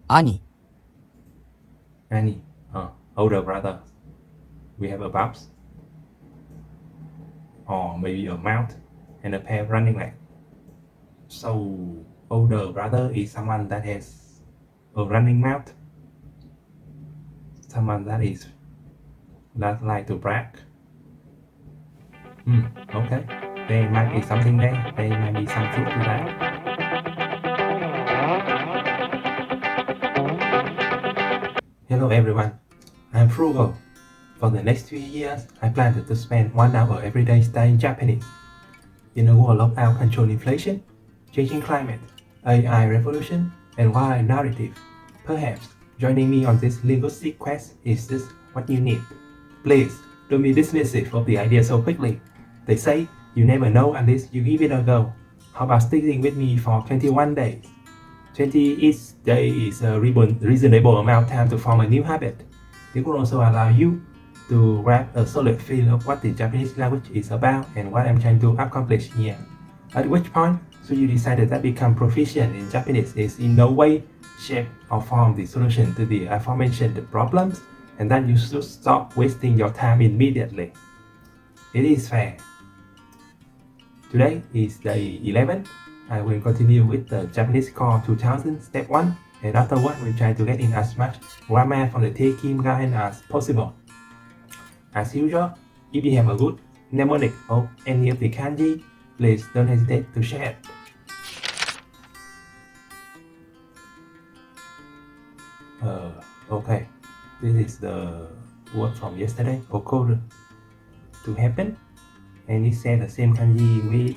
兄 Annie, older brother. We have a pups, or maybe a mount, and a pair of running legs. So, older brother is someone that has a running mouth, someone that like to brag. Okay. There might be something there. There might be some truth to that. Hello everyone, I'm Frugal. For the next 3 years, I plan to spend 1 hour every day studying Japanese. In a world of out-control inflation, changing climate, AI revolution, and wild narrative, perhaps joining me on this linguistic quest is just what you need. Please, don't be dismissive of the idea so quickly. They say you never know unless you give it a go. How about sticking with me for 21 days? 20 each day is a reasonable amount of time to form a new habit. It will also allow you to grab a solid feel of what the Japanese language is about and what I'm trying to accomplish here. At which point, so you decided that become proficient in Japanese is in no way, shape, or form the solution to the aforementioned problems, and then you should stop wasting your time immediately. It is fair. Today is day 11. I will continue with the Japanese Core 2000 Step 1, and afterward we'll try to get in as much grammar from the Tekim guide as possible. As usual, if you have a good mnemonic of any of the kanji, please don't hesitate to share it. Okay, this is the word from yesterday, occur to happen, and it says the same kanji with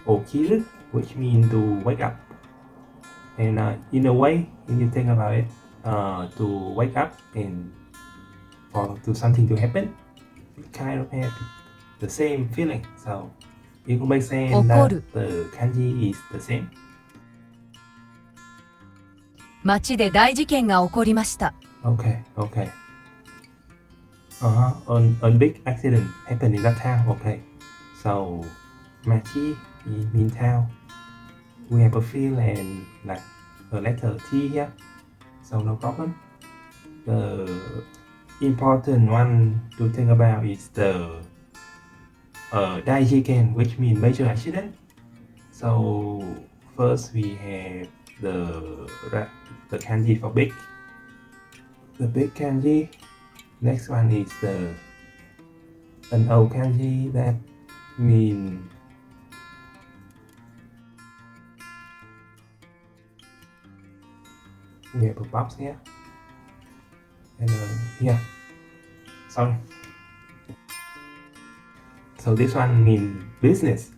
okiru, which means to wake up. And in a way, if you think about it, to wake up and for to something to happen, it kind of have the same feeling. So it will make sense that the kanji is the same. 町で大事件が起こりました。Okay. A big accident happened in that town. Okay. So machi mean town. We have a field and like a letter T here. So no problem. The important one to think about is the Daijiken, which means major accident. So first we have the kanji for big. The big kanji. Next one is an old kanji that mean we have a box here. And here. Sorry. So this one means business.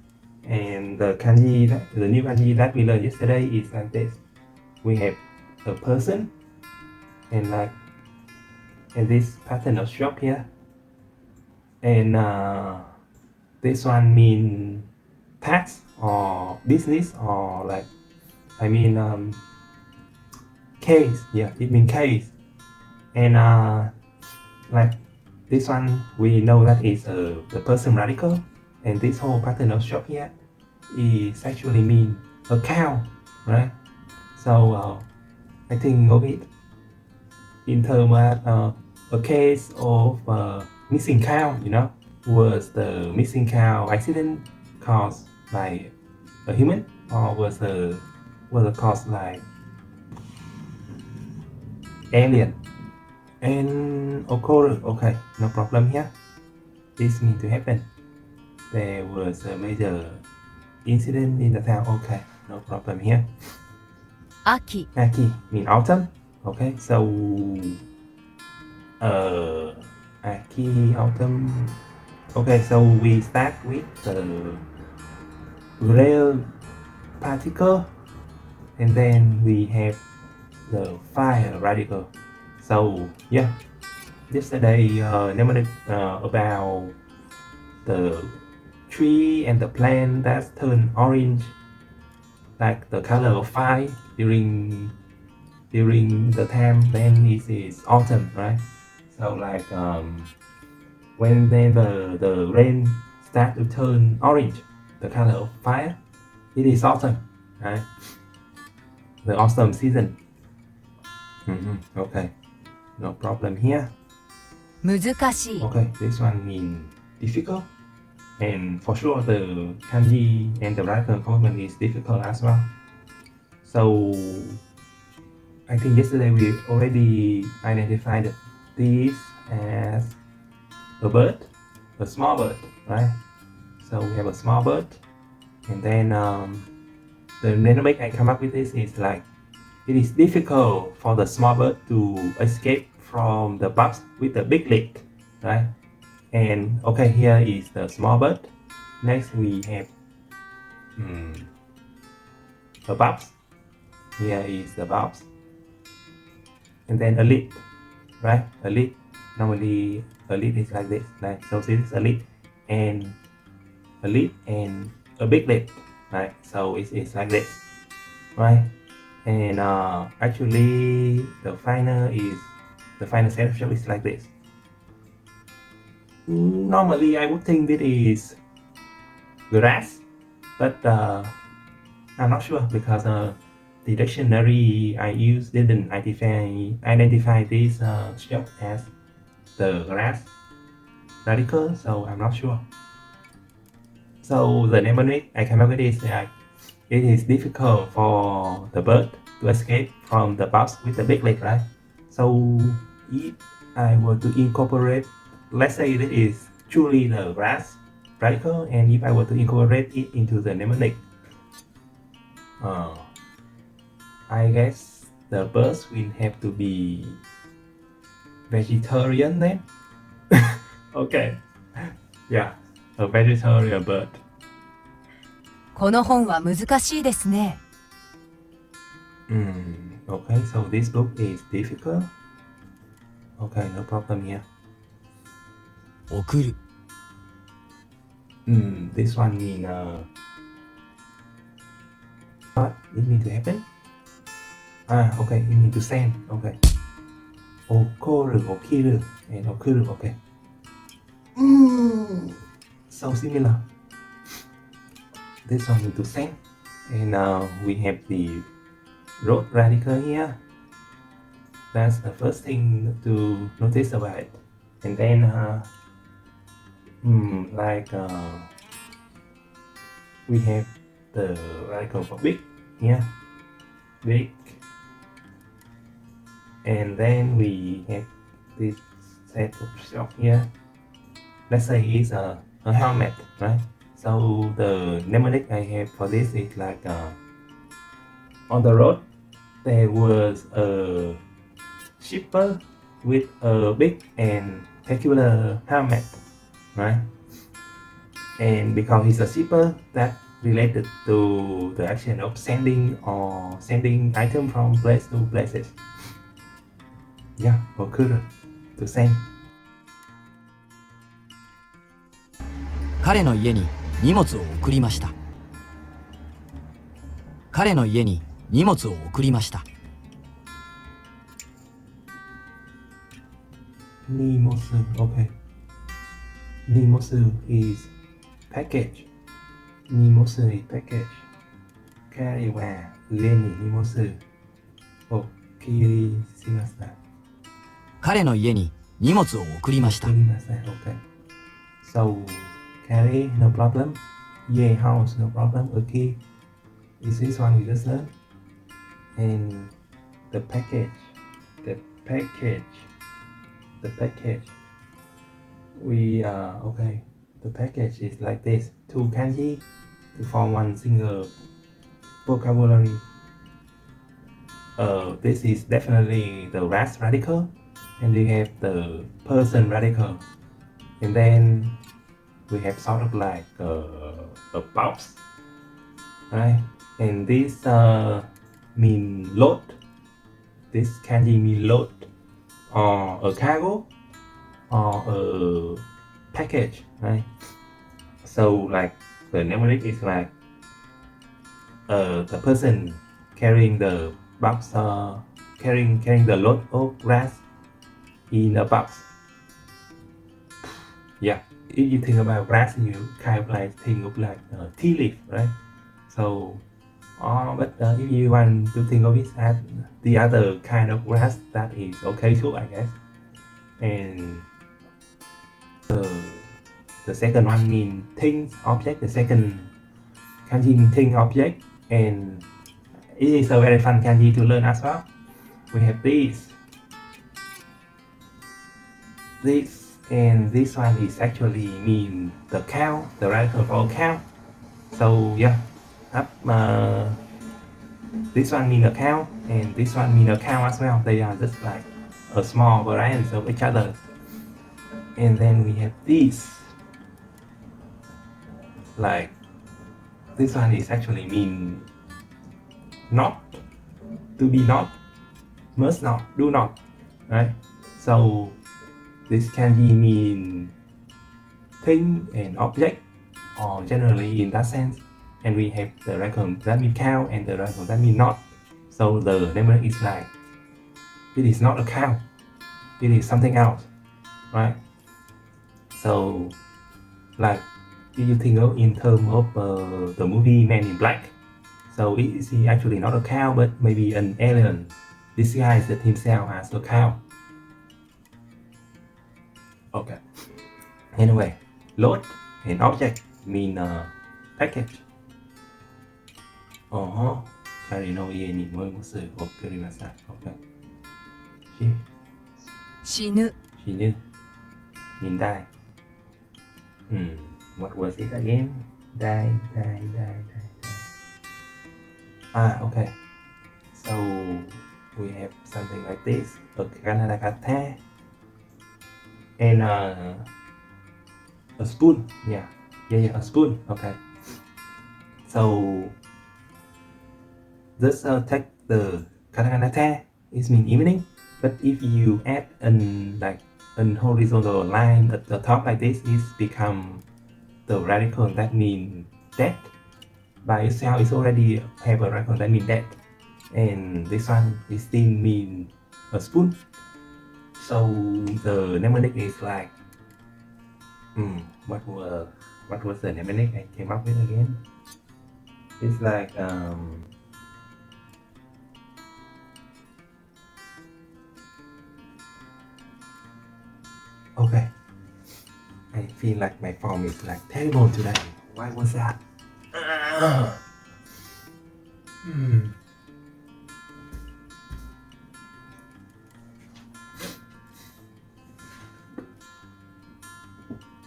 And the new kanji that we learned yesterday is like this. We have a person and this pattern of shop here. And this one mean tax or business or case. Yeah, it means case. And like this one, we know that is the person radical, and this whole pattern of shop here is actually mean a cow, right? So I think of it in terms of a case of missing cow, was the missing cow accident caused by a human, or was it caused by alien? And occur, okay, no problem here. This means to happen. There was a major incident in the town. Okay, no problem here. Aki mean autumn. Okay, so Aki, autumn. Okay, so we start with the rail particle, and then we have the fire radical. So yeah, yesterday mnemonic about the tree and the plant that turn orange, like the color of fire during the time then it is autumn, right? So like when then the rain start to turn orange, the color of fire, it is autumn, right? the autumn season. Okay, no problem here. 難しい Okay, this one mean difficult, and for sure the kanji and the radical complement is difficult as well. So I think yesterday we already identified this as a bird, a small bird, right? So we have a small bird, and then the dynamic I come up with this is like it is difficult for the small bird to escape from the box with the big leg, right? And okay, here is the small bird. Next we have a box. Here is the box, and then a lid, right? A lid. Normally a lid is like this, right? So this is a lid and a big lid, right? So it's like this, right? And actually the final section is like this. Normally I would think this is grass, but I'm not sure because the dictionary I used didn't identify this shape as the grass radical, so I'm not sure. So the mnemonic I came up with is that it is difficult for the bird to escape from the box with the big leg, right? So if I were to incorporate, let's say this is truly the grass radical, and if I were to incorporate it into the mnemonic, I guess the birds will have to be vegetarian then. Okay, yeah, a vegetarian bird. この本は難しいですね Okay, so this book is difficult. Okay, no problem here. 送る This one mean what it mean to happen? Okay, it mean to send. Okay. Okoru, okiru, and okuru. Okay. So similar. This one mean to send, and we have the root radical here. That's the first thing to notice about it. And then we have the radical for big here, big, and then we have this set of shop here. Let's say it's a helmet, right? So the mnemonic I have for this is like on the road there was a shipper with a big and peculiar helmet, right? And because he's a shipper, that related to the action of sending item from place to places. Yeah, or courier to send. 彼の家に荷物を送りました彼の家に荷物を送りました Nimosu, okay. Nimosu is package. Nimosu is package. Carry where? Leni Nimosu. Okay, shimashita. 彼の家に荷物を送りました Okay. So carry, no problem. Yeah, house, no problem. Okay. Is this one we just learned? And the package. We okay. The package is like this. Two kanji to form one single vocabulary. This is definitely the ras radical, and we have the person radical, and then we have sort of like a box, right? And this mean load. This kanji mean load, or a cargo, or a package, right? So like the mnemonic is like the person carrying the box, carrying the load of grass in a box. Yeah, if you think about grass, you kind of like think of like tea leaf, right? So But if you want to think of it as the other kind of grass, that is okay too, I guess. And the second one means thing, object. The second kanji means thing, object. And it is a very fun kanji to learn as well. We have this, and this one is actually mean the cow, the radical for cow. So yeah, this one mean a cow, and this one mean a cow as well. They are just like a small variants of each other. And then we have this, like this one is actually mean not, to be not, must not, do not, right? So this kanji mean thing and object, or generally in that sense. And we have the radical that mean cow and the radical that mean not. So the mnemonic is like, it is not a cow, it is something else, right? So like if you think of in terms of the movie Man in Black, so it is actually not a cow but maybe an alien disguised himself as a cow. Okay. Anyway, load and object mean package. 彼の家に燃えます送りなさい。Okay. 死ぬ 死ぬ mean die. What was it again? Die. Okay. So we have something like this. Kanadakata. And a spoon. Yeah, a spoon. Okay. So just take the katakana is mean evening, but if you add an horizontal line at the top like this, it become the radical that mean death. By itself, it's already have a radical that mean death, and this one is still mean a spoon. So the mnemonic is like, what was the mnemonic I came up with again? It's like okay. I feel like my form is like terrible today. Why was that?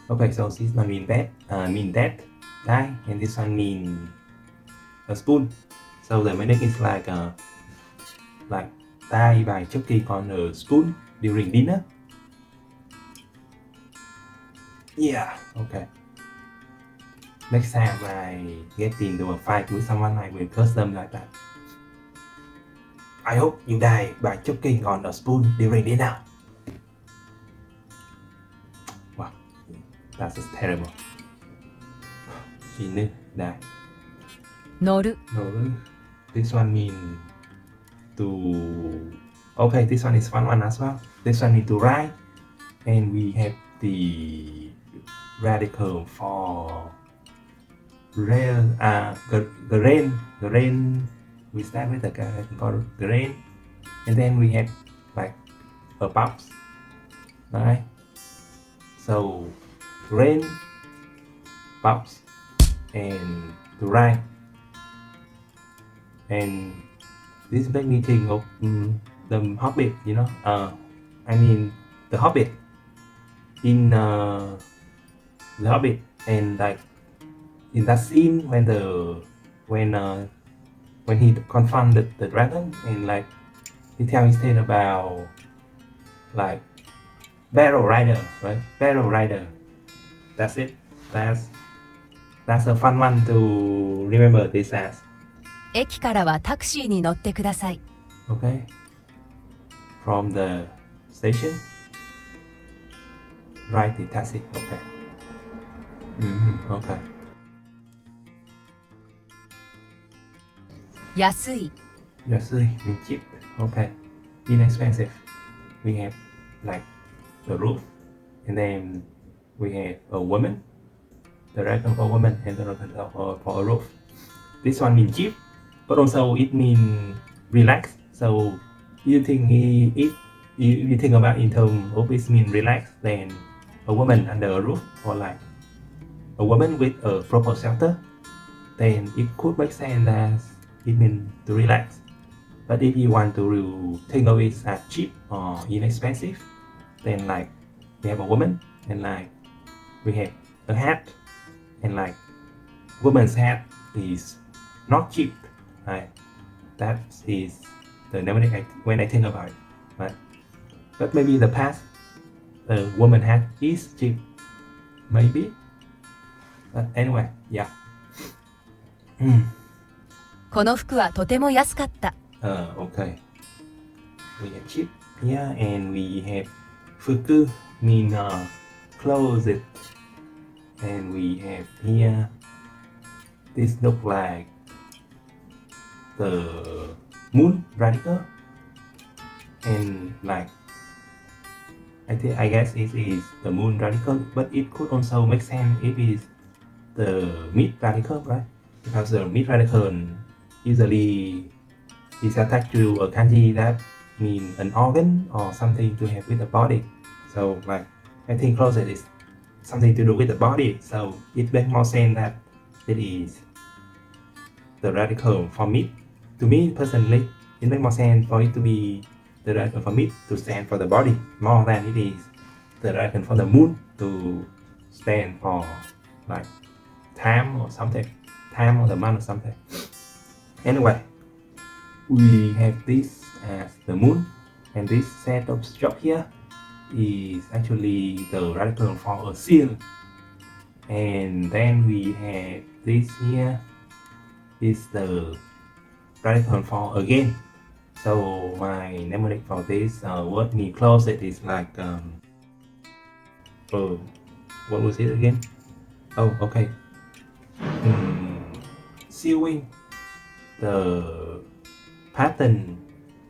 Okay, so this one mean death, die, and this one mean a spoon. So the meaning is like die by choking on a spoon during dinner. Yeah, okay. Next time I get into a fight with someone, I will curse them like that. I hope you die by choking on a spoon during dinner. Wow, that's just terrible. 死ぬ die. 乗る No, this one mean to. Okay, this one is fun one as well. This one mean to ride, and we have the radical for rail. The rain. We start with the for the rain, and then we have like a box, right? So rain, box, and to ride. And this makes me think of the Hobbit, you know. I mean the Hobbit in the Hobbit, and like in that scene when he confronted the dragon, and like he tell his tale about like Barrow Rider, right? Barrow Rider. That's it. That's a fun one to remember this as. 駅からはタクシーに乗ってください Okay. From the station. Ride the taxi. Okay. Okay. 安い Yasui mean cheap. Okay. Inexpensive. We have like the roof, and then we have a woman. The rectangle for woman and the rectangle for a roof. This one mean cheap. but also it means relax. So you think if you think about in terms of it mean relax, then a woman under a roof or like a woman with a proper shelter, then it could make sense as it means to relax. But if you want to think of it as cheap or inexpensive, then like we have a woman and like we have a hat, and like woman's hat is not cheap, right? That is the mnemonic when I think about it. But maybe the past, the woman hat is cheap, maybe. But anyway, yeah. この服はとても安かった。Okay. We have cheap here, and we have fuku mean closet, and we have here. This look like the moon radical, and like I guess it is the moon radical, but it could also make sense if it is the mid radical, right? Because the mid radical usually is attached to a kanji that mean an organ or something to have with the body. So like I think closet is something to do with the body, so it makes more sense that it is the radical for mid. To me personally, it makes more sense for it to be the radical for mid to stand for the body more than it is the radical for the moon to stand for like time or something, time or the month or something. Anyway, we have this as the moon, and this set of stroke here is actually the radical for a seal, and then we have this here is the radical for again. So my mnemonic for this word mean closet is like what was it again? Oh, okay. Sewing the pattern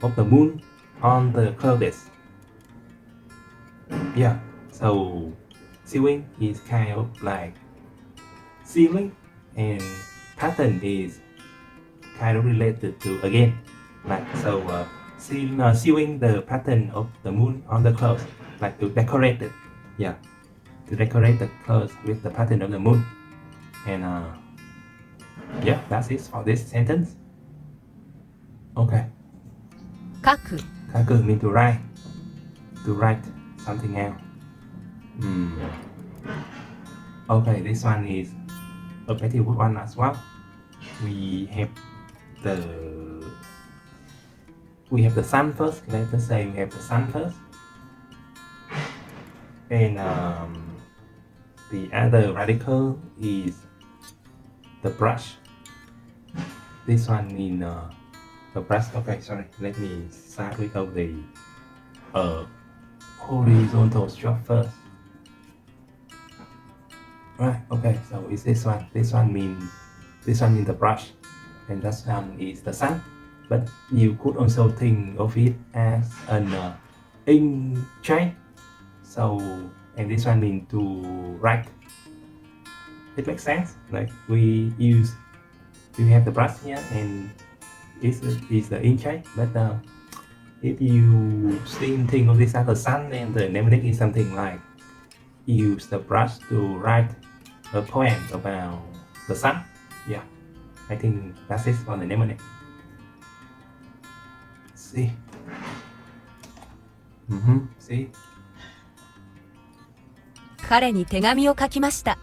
of the moon on the clothes. Yeah, so sewing is kind of like sealing, and pattern is kind of related to again. Like so, sewing the pattern of the moon on the clothes, like to decorate it. Yeah, to decorate the clothes with the pattern of the moon. And yeah, that's it for this sentence. Okay. 書く Kaku mean to write something else. Okay, this one is a pretty good one as well. We have the sun first. Let us say we have the sun first, and the other radical is the brush. This one mean the brush. Okay, sorry. Let me start with the horizontal stroke first. Right. Okay. So it's this one. This one means the brush, and that one is the sun. But you could also think of it as an ink chain. So, and this one means to write. It makes sense. Like we have the brush here, and this is the ink chain. But if you still think of this as the sun, then the mnemonic is something like use the brush to write a poem about the sun. Yeah, I think that's it for the mnemonic. See. See. 彼に手紙を書きました。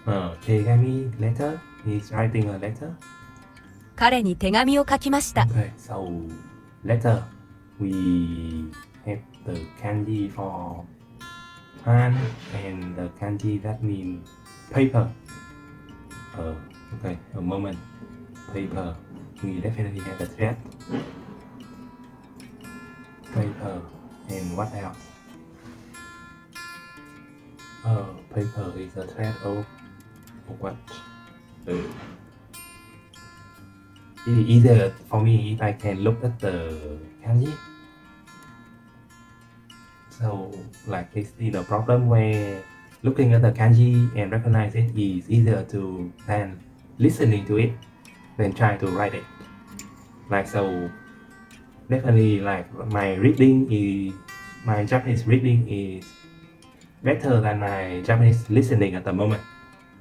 Tegami letter. He's writing a letter. 彼に手紙を書きました。 Okay, so letter. We have the kanji for hand and the kanji that mean paper. Okay, a moment. Paper. We definitely have the thread. Paper. And what else? Paper is a thread of what? Either for me, if I can look at the kanji. So, like it's the problem where looking at the kanji and recognize it is easier than listening to it. then try to write it. Like so, definitely like my Japanese reading is better than my Japanese listening at the moment.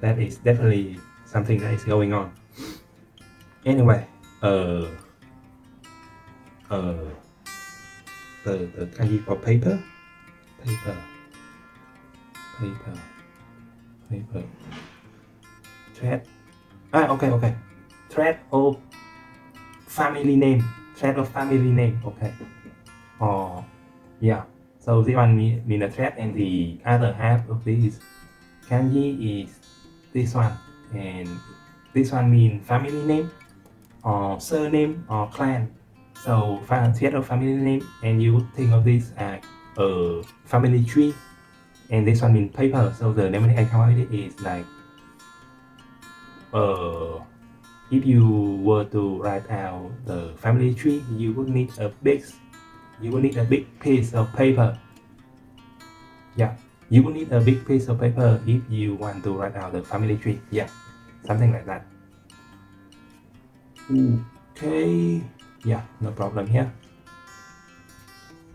That is definitely something that is going on. Anyway, the kanji for paper, thread. Okay. Thread of family name. Okay. Or yeah. So this one mean a thread, and the other half of this kanji is this one, and this one mean family name or surname or clan. So thread of family name, and you would think of this as a family tree, and this one mean paper. So the mnemonic I come up with is like if you were to write out the family tree, you would need a big piece of paper. Yeah, you would need a big piece of paper if you want to write out the family tree. Yeah, something like that. Okay, yeah, no problem here.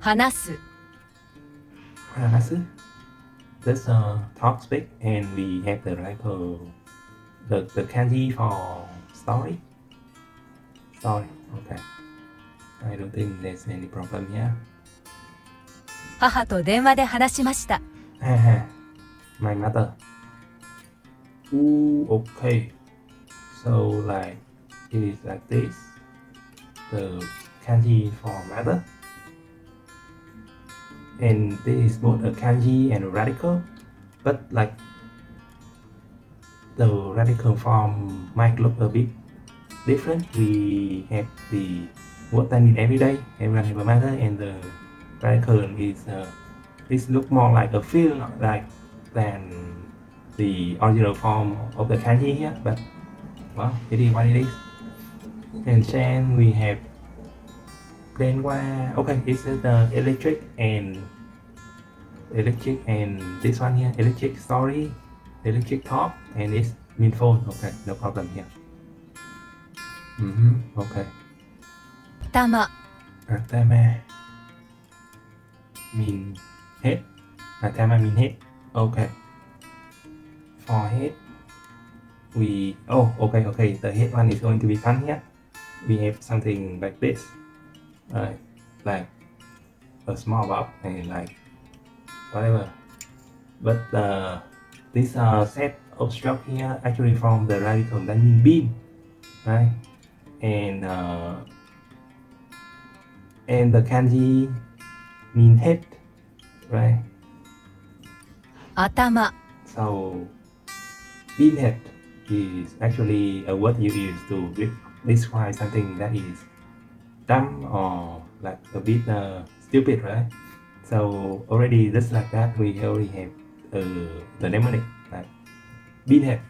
話す Let's talk, speak, and we have the the kanji for story. Okay. I don't think there's any problem here. 母と電話で話しました My mother. Okay. So like it is like this. The kanji for mother. And this is both a kanji and a radical, but like the radical form might look a bit different. We have the word that mean every day, everyone have a mother, and the radical is look more like a feel like than the original form of the kanji here, but well, it is what it is. And then we have okay, this is the electric and this one here, electric story, electric talk, and it's mean phone. Okay, no problem here. Okay. 頭 Atama mean head. Atama mean head. Okay. For head, okay. The head one is going to be fun here. We have something like this. Like a small box and like whatever, but this set of stroke here actually from the radical that mean beam, right? And the kanji mean head, right? 頭 So beam head is actually a word you use to describe something that is dumb or like a bit stupid, right? So already just like that, we already have the mnemonic like beanhead,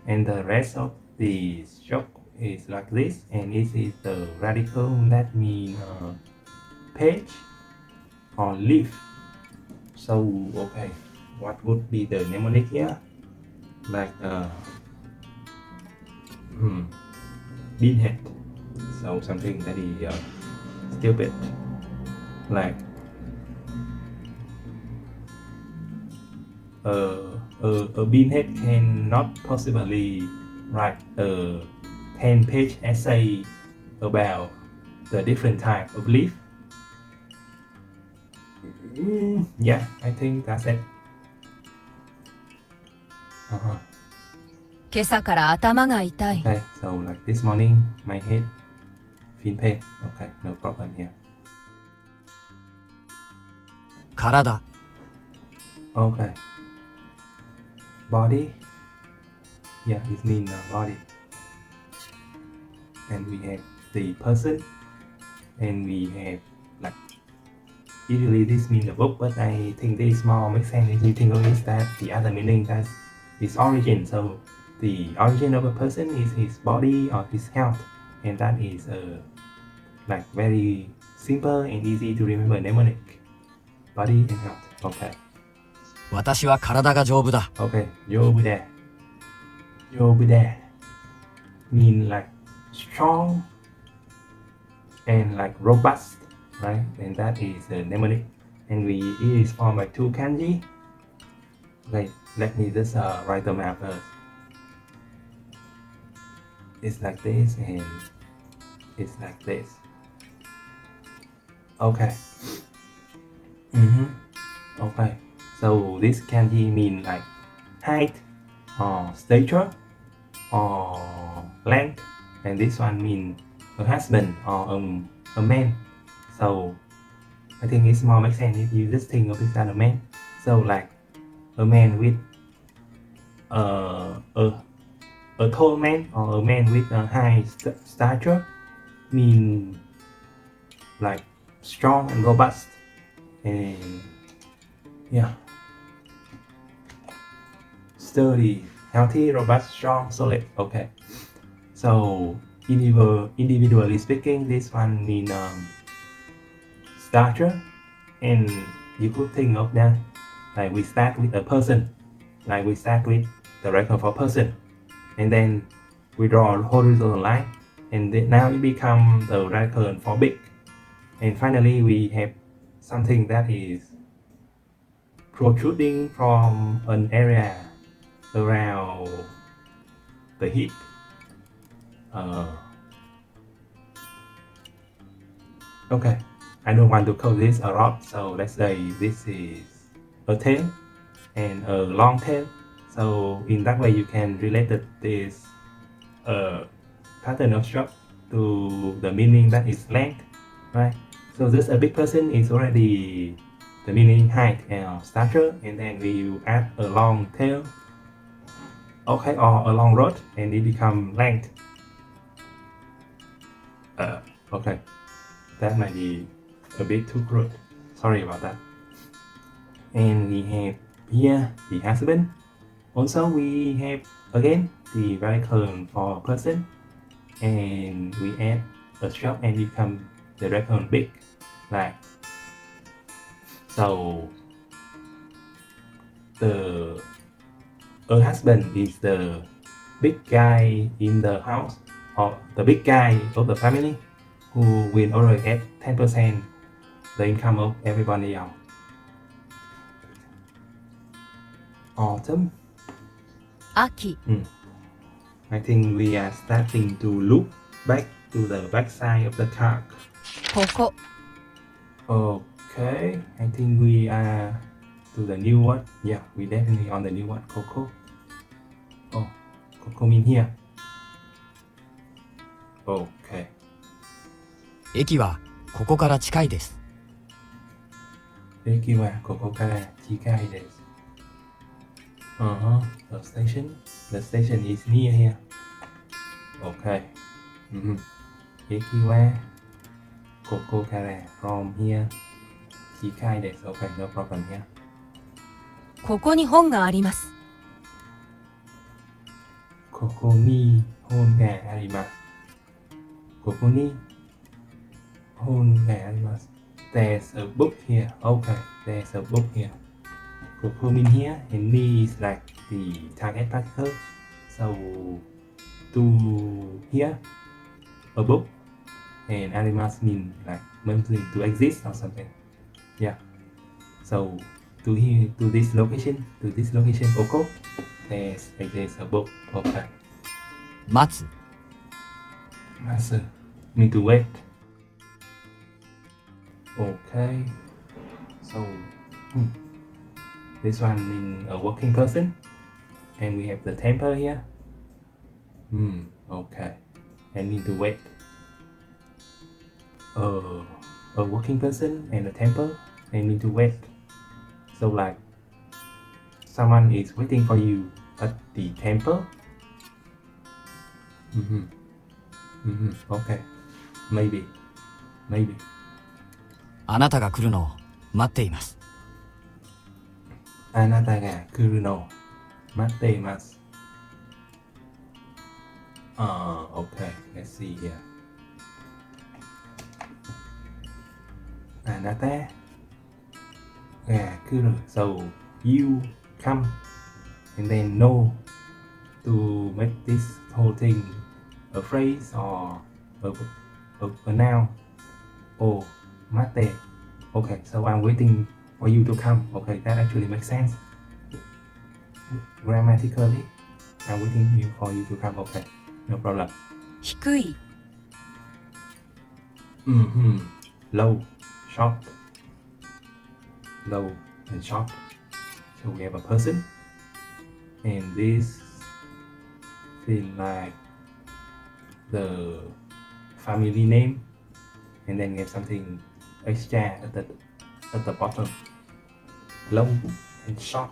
and the rest of the stroke is like this, and this is the radical that mean page or leaf. So okay, what would be the mnemonic here? Like beanhead. So something that is stupid, like a beanhead cannot possibly write a 10-page essay about the different type of leaf. Yeah, I think that's it. 今朝から頭が痛い Okay, so like this morning, my head feel pain. Okay, no problem here. 体 Okay. Body. Yeah, it means body. And we have the person. And we have like, usually this means the book, but I think this more makes sense if you think of it that the other meaning that is origin. So the origin of a person is his body or his health. And that is like very simple and easy to remember mnemonic. Body and health. Okay. 私は体が丈夫だ Okay. Yobude. Mean like strong and like robust, right? And that is a mnemonic. And it is formed by two kanji. Okay, let me just write them out first. It's like this and it's like this. Okay. Okay. So this kanji mean like height or stature or length, and this one mean a husband or a man. So I think it's more makes sense if you just think of this as a man. So like a man with a tall man or a man with a high stature mean like strong and robust and yeah, sturdy, healthy, robust, strong, solid. Okay, so individually speaking, this one mean stature, and you could think of that like we start with a person, like we start with the record for person, and then we draw a horizontal line, and then now it become the record for big, and finally we have something that is protruding from an area around the hip. Okay, I don't want to call this a rod, so let's say this is a tail and a long tail. So in that way you can relate this pattern of stroke to the meaning that is length, right? So this a big person is already the meaning height and stature, and then we will add a long tail, okay, or a long rod, and it become length. Okay, that might be a bit too crude, sorry about that. And we have here the husband. Also we have again the record for person, and we add a stroke and become the record big, like so. A husband is the big guy in the house, or the big guy of the family, who will already get 10% the income of everybody else. Autumn. 秋、 I think we are starting to look back to the back side of the card. ここ、 Okay, I think we are to the new one. Yeah, we definitely on the new one. Coco. Oh, Coco mean here. Okay. 駅はここから近いです。駅はここから近いです。The station. The station is near here. Okay. 駅はここから from here 近いです。Okay, no problem here. ここに本があります。ここに本があります。ここに本があります。There's a book here. Okay, there's a book here. ここ mean here, and me is like the target particle. So to here, a book, and animals mean like mentally to exist or something. Yeah. So to here, to this location, Coco, there's a book. Okay. 待つ、 Master, mean to wait. Okay. So this one mean a working person, and we have the temper here. Okay. And need to wait. A working person and a temper, and need to wait. So like someone is waiting for you at the temple. Okay. Maybe. あなたが来るのを待っています。あなたが来るのを待っています。Okay. Let's see here. あなたが来る. So you come, and then no, to make this whole thing a phrase or a noun. Oh, mate. Okay, so I'm waiting for you to come. Okay, that actually makes sense. Grammatically, I'm waiting for you to come. Okay, no problem. 低い Low, short. Low and short. So we have a person, and this feel like the family name, and then we have something extra at the bottom. Low and short.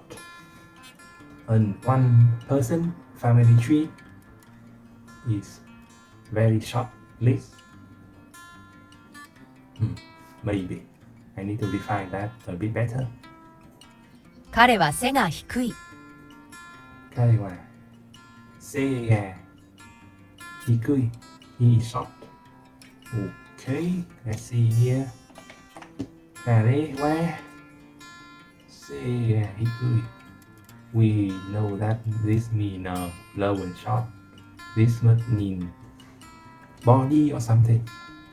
And one person family tree is very short list. Maybe I need to define that a bit better. 彼は背が低い 彼は背が低い He is short. Okay, let's see here. 彼は背が低い We know that this means low and short. This must mean body or something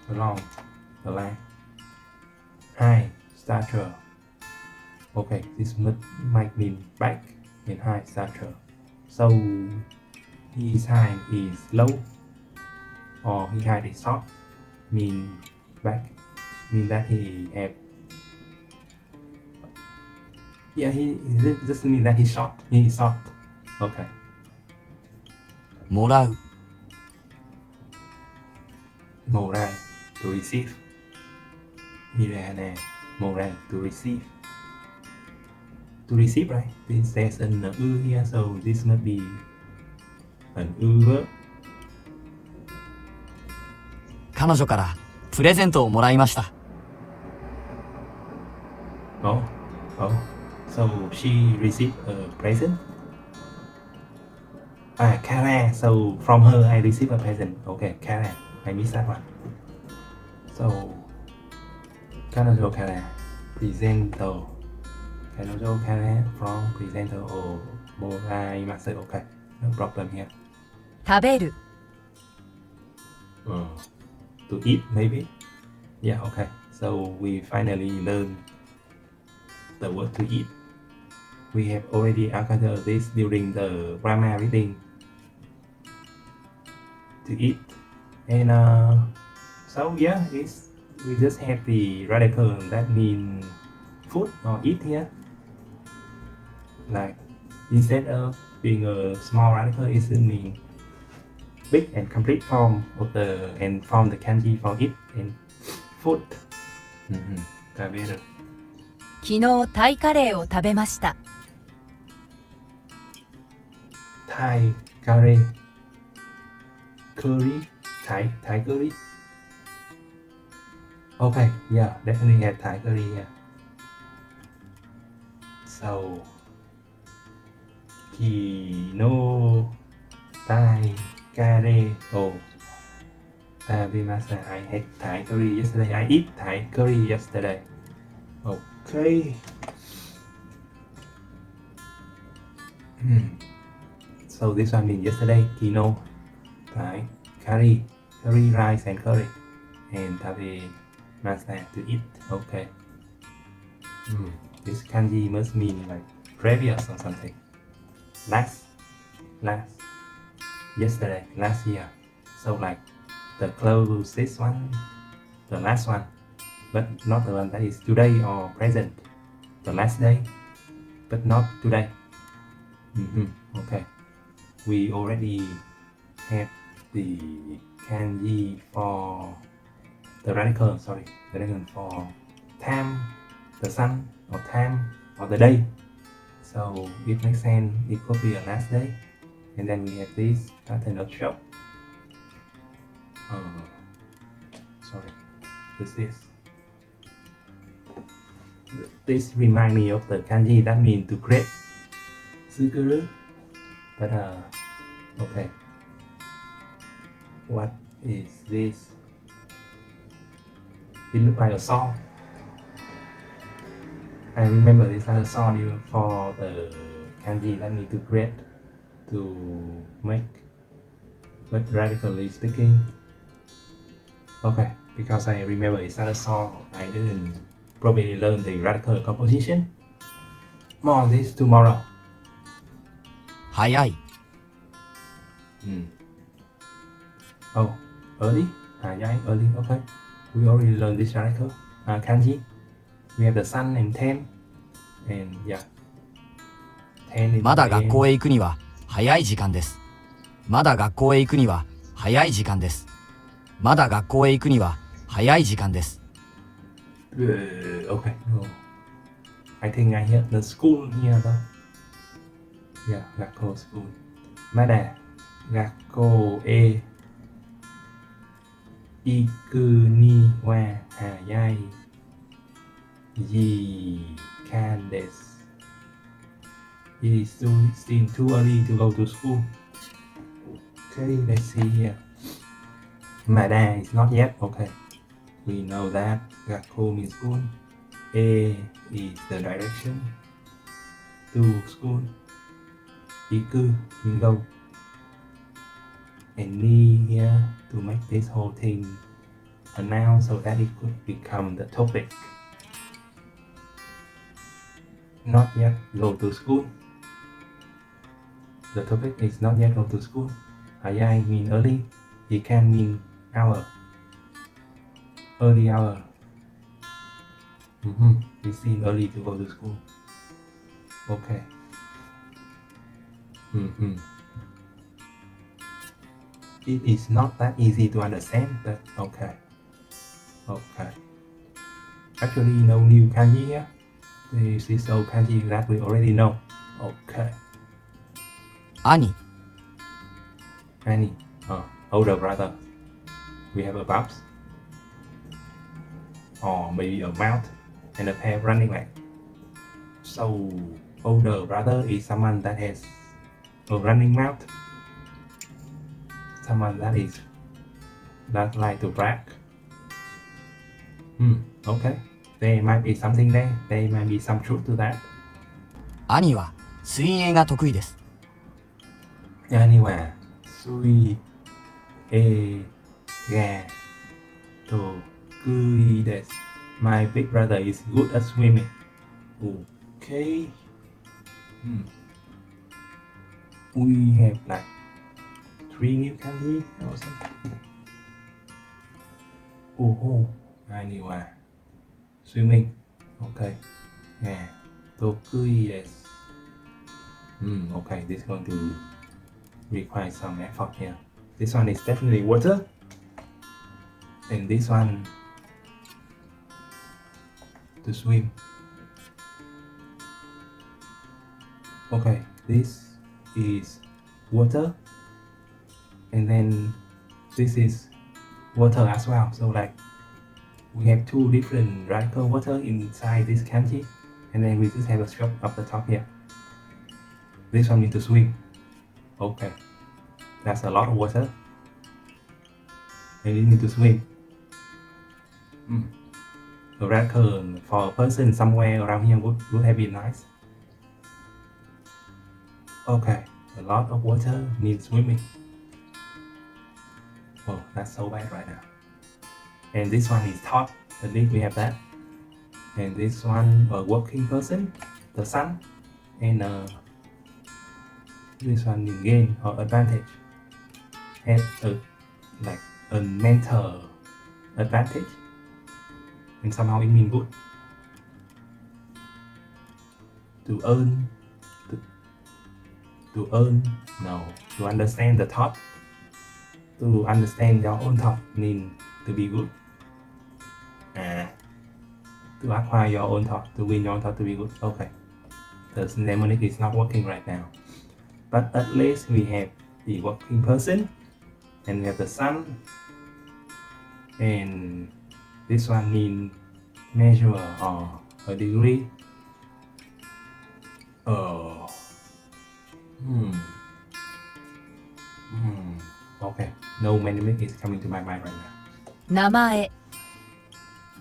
along the line. High stature. Okay, this might mean back in high stature. So his height is low or his height is short. Mean back. Mean that he have. Yeah, he just mean that he's short. He is short. Okay. もらう Moral to receive. Mirana. Moral to receive. To receive, right? This says an here, so this must be an verb. 彼女からプレゼントをもらいました Oh, so she received a present. Karen. So from her, I received a present. Okay, Karen. I missed that one. So, 彼女からプレゼント。彼女から from プレゼントをもらいます。Okay, no problem here. 食べる To eat, maybe? Yeah, okay. So we finally learned the word to eat. We have already encountered this during the grammar reading. To eat. And so yeah, we just have the radical that mean food or eat here. Like instead of being a small radical, it mean big and complete form of and from the kanji for eat and food. 食べる。昨日タイカレーを食べました Thai curry. Curry. Thai curry. Okay, yeah, definitely have Thai curry here. So, Kino Thai curry. Oh, Tabimasa, I had Thai curry yesterday. I eat Thai curry yesterday. Okay. So this one means yesterday, Kino Thai curry rice and curry, and Tabimasa to eat. Okay. This kanji must mean like previous or something. Last, yesterday, last year. So like the closest one, the last one, but not the one that is today or present. The last day, but not today. Okay. We already have the kanji for the radical, the radical for time, the sun, or time, or the day. So it makes sense, it could be a last day. And then we have this pattern of show. This remind me of the kanji that means to create. Suguru. But okay. What is this? It looks like a saw. I remember this as a saw for the kanji that need to create, to make but radically speaking. Okay, because I remember it's not a song, I didn't probably learn the radical composition. More on this tomorrow. 早い、 Oh, early? Yeah, early, okay. We already learned this radical. Kanji. We have the sun and ten. And yeah. 10 is まだ the 学 end. 校へ行くには早い時間です。まだ学校へ行くには早い時間です。まだ学校へ行くには早い時間です。Okay, no. I think I hear the school here though. Yeah, Gakko school. Mada, Gakko e iku ni wa hayai ji can des. It is still too early to go to school. Okay, let's see here. Mada is not yet. Okay, we know that. Gakko means school. A is the direction to school. Iku means go. And ni here to make this whole thing a noun so that it could become the topic. Not yet go to school. The topic is not yet go to school. Hayai mean early. It can mean hour. Early hour. It seems early to go to school. Okay. It is not that easy to understand, but okay. Okay. Actually, no new kanji here. This is old kanji that we already know. Okay. 兄、 Annie, older brother. We have a bumps. Or maybe a mouth and a pair running back. So, older brother is someone that has a running mouth. Someone that like to brag. Okay. There might be something there. There might be some truth to that. 兄は水泳が得意です。 Anyway, sui e ga to kui desu. My big brother is good at swimming. Okay. We have like 3 new kanji or something. Anyway, swimming. Okay. Yeah. Tokui desu. Okay, this is going to require some effort here. This one is definitely water. And this one to swim. Okay, this is water. And then this is water as well. So like we have 2 different radical water inside this kanji. And then we just have a stroke up the top here. This one need to swim. Okay, that's a lot of water. And you need to swim. A radical for a person somewhere around here would have been nice. Okay, a lot of water needs swimming. Oh, that's so bad right now. And this one is top. At least we have that. And this one, a working person, the sun, and this one is gain or advantage. Have like a mental advantage, and somehow it means good. To earn, no. To understand the thought. To understand your own thought means to be good. To acquire your own thought, to win your own thought to be good. Okay. The mnemonic is not working right now. But at least we have the working person, and we have the sun, and this one means measure or a degree. Okay, no mnemonic is coming to my mind right now. 名前、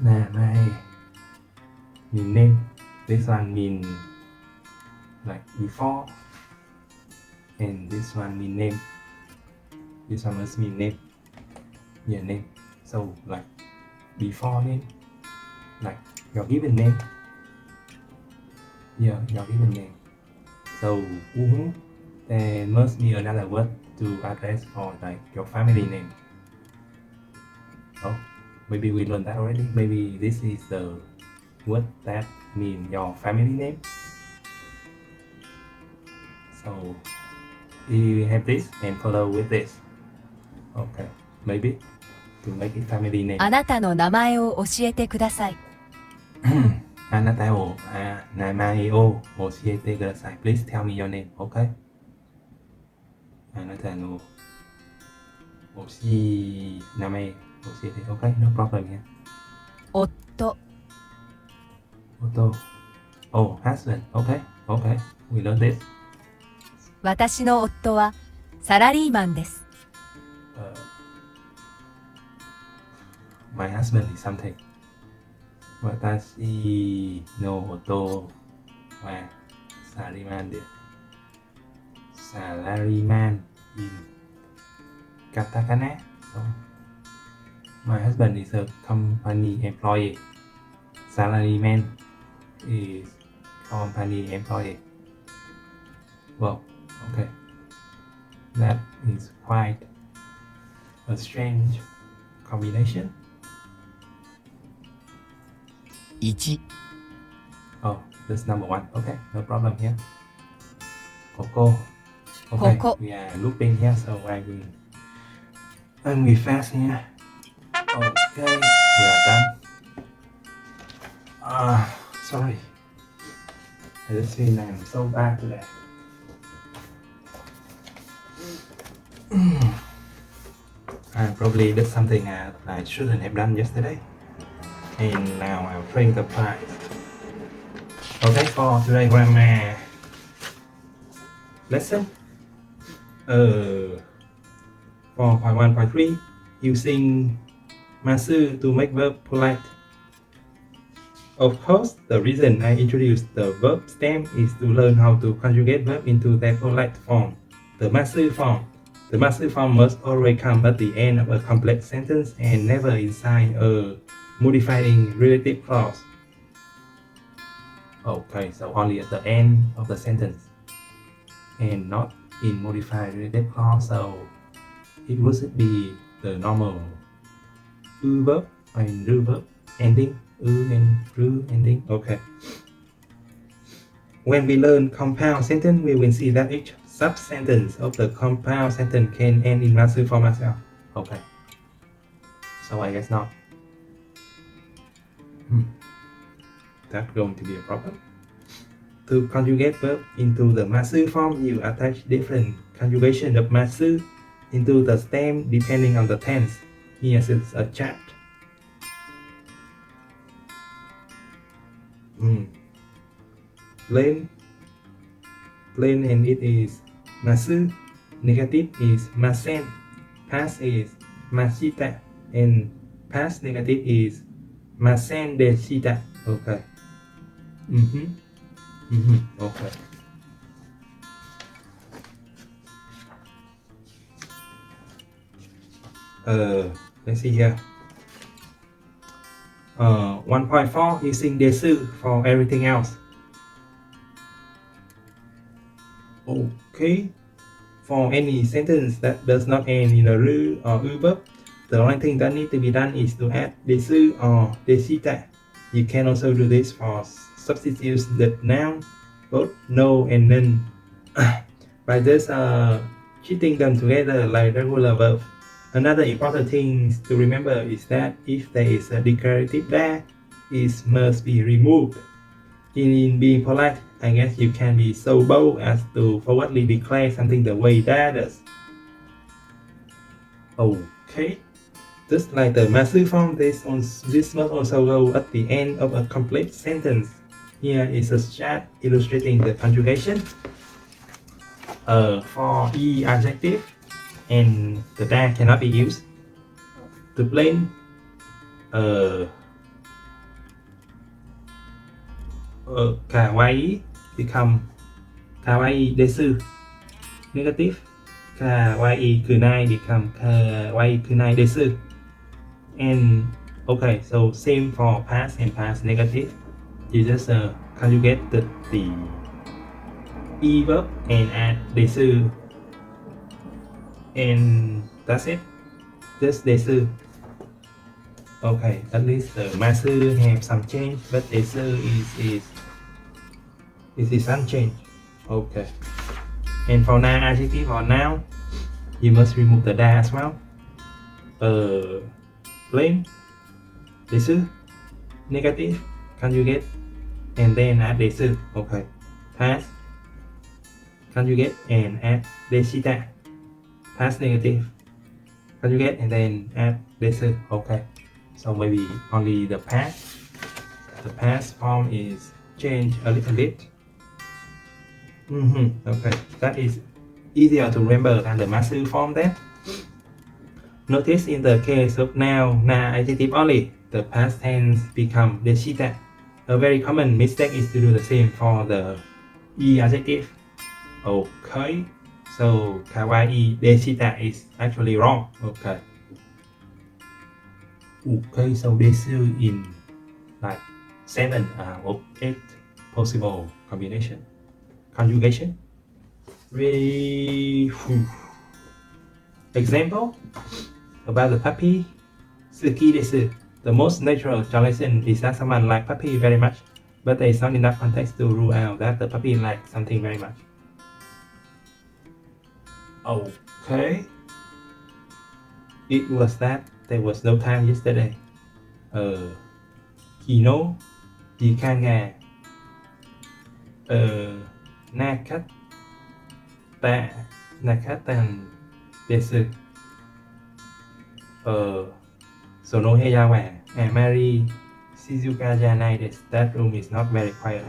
Namae mean name. This one mean like before, and this one mean name. This one must mean name. Yeah, name. So like before name, like your given name. Yeah, your given name. So there must be another word to address for like your family name. Oh, maybe we learned that already. Maybe this is the word that mean your family name. So we have this and follow with this. Okay, maybe to make it family name. あなたの名前を教えてください。あなたを名前を教えてください。Please tell me your name. Okay. あなたの名前教えて。Okay, no problem here. 夫、Oh, husband. Okay, okay. We learned this. 私の夫はサラリーマンです。My husband is something. 私の夫はサラリーマンです。サラリーマン in katakana. So, my husband is a company employee. Salaryman is company employee. Well, okay. That is quite a strange combination. 1、 Oh, that's number one. Okay, no problem here. Coco. Okay, Coco. we are looping here, so I'm be fast here. Okay, we are done. Sorry. I just feel I'm so bad today. I probably did something I shouldn't have done yesterday. And now I'm paying the price. Okay, for today grammar lesson. For point 1, point 3, using masu to make verb polite. Of course, the reason I introduced the verb stem is to learn how to conjugate verb into their polite form, the masu form. The masu form must always come at the end of a complex sentence and never inside a modifying relative clause. Okay, so only at the end of the sentence and not in modified relative clause, so it would be the normal verb and verb ending, and ending. Okay. When we learn compound sentence, we will see that each sub-sentence of the compound sentence can end in masu form as well. Okay. So I guess not. That's going to be a problem. To conjugate verb into the masu form, you attach different conjugation of masu into the stem depending on the tense. Here's a chart. Plain and it is masu. Negative is masen. Past is masita. And past negative is masen deshita. Okay. Okay. Let's see here. 1.4 using desu for everything else. Okay. For any sentence that does not end in a ru or u verb, the only thing that needs to be done is to add desu or deshita. You can also do this for substitutes the noun, both no and none, by just cheating them together like regular verb. Another important thing to remember is that if there is a declarative there, it must be removed. In being polite, I guess you can be so bold as to forwardly declare something the way that does. Okay. Just like the masu form, this must also go at the end of a complete sentence. Here is a chart illustrating the conjugation. For e adjective, and the da cannot be used. To plain, kawaii become kawaii desu. Negative, kawaii kunai become kawaii kunai desu. And okay, so same for past and past negative. You just conjugate the e verb and add desu, and that's it. Just desu. Okay, at least the masu have some change, but desu is unchanged. Okay. And for noun adjective or noun, you must remove the da as well. Plain, desu, negative, conjugate, and then add desu. Okay. Past, conjugate, and add deshita. Past negative, conjugate, and then add desu. Okay. So maybe only the past form is changed a little bit. Okay, that is easier to remember than the masu form then. Notice in the case of noun adjective only, the past tense become deshita. A very common mistake is to do the same for the e adjective. Okay, so kawaii deshita is actually wrong. Okay. Okay, so desu in like 7 or 8 possible conjugation. Really. Example about the puppy. Suki desu. The most natural translation is that someone likes puppy very much, but there is not enough context to rule out that the puppy likes something very much. Okay. It was that there was no time yesterday. Kino, Dikanga, Nakatan desu. Sono heyawa. Mary Shizuka janai desu. That room is not very quiet.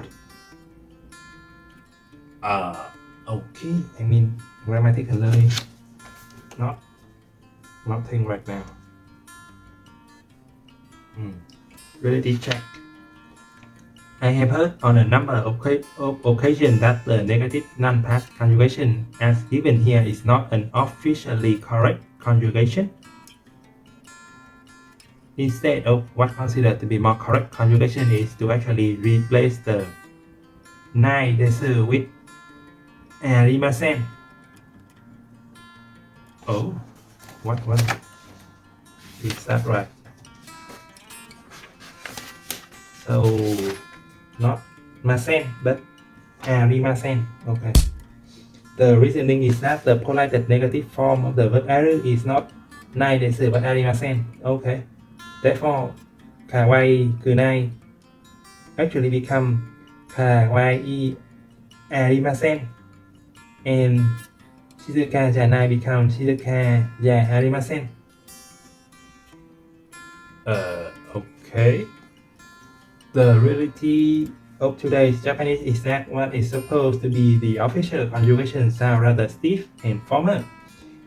Okay. I mean, grammatically, nothing right now. Reality check. I have heard on a number of occasions that the negative non-past conjugation as given here is not an officially correct conjugation. Instead of what considered to be more correct conjugation is to actually replace the nai desu with arimasen. Oh, what is that right? So not masen but arimasen. Okay. The reasoning is that the polite negative form of the verb aru is not nai desu but arimasen. Okay. Therefore, kawaii kunai actually become kawaii arimasen, and shizuka janai becomes shizuka ja arimasen. Okay. The reality of today's Japanese is that what is supposed to be the official conjugation sound rather stiff and formal.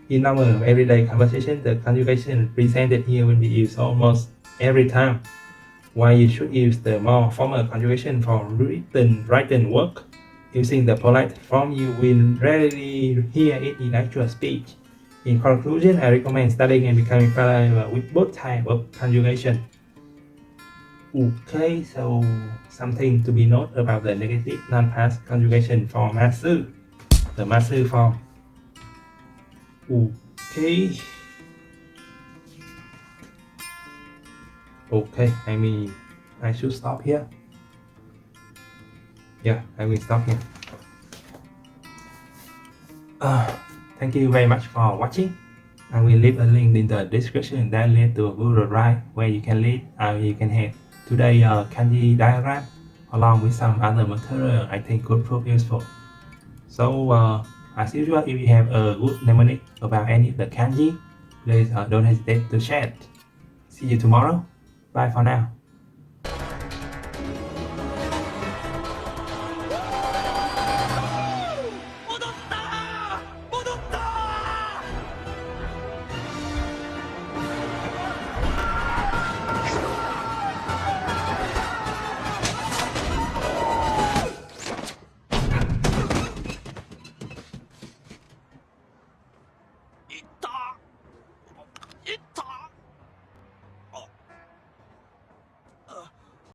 In normal everyday conversation, the conjugation presented here will be used almost every time, while you should use the more formal conjugation for written work. Using the polite form, you will rarely hear it in actual speech. In conclusion, I recommend studying and becoming familiar with both types of conjugation. Okay, so something to be noted about the negative non-past conjugation for masu, the masu form. Okay, I mean, I should stop here. Yeah, I will stop here. Thank you very much for watching. I will leave a link in the description that leads to a Google Drive where you can read you can have today's kanji diagram along with some other material I think could prove useful. So as usual, if you have a good mnemonic about any of the kanji, please don't hesitate to share it. See you tomorrow. Bye for now.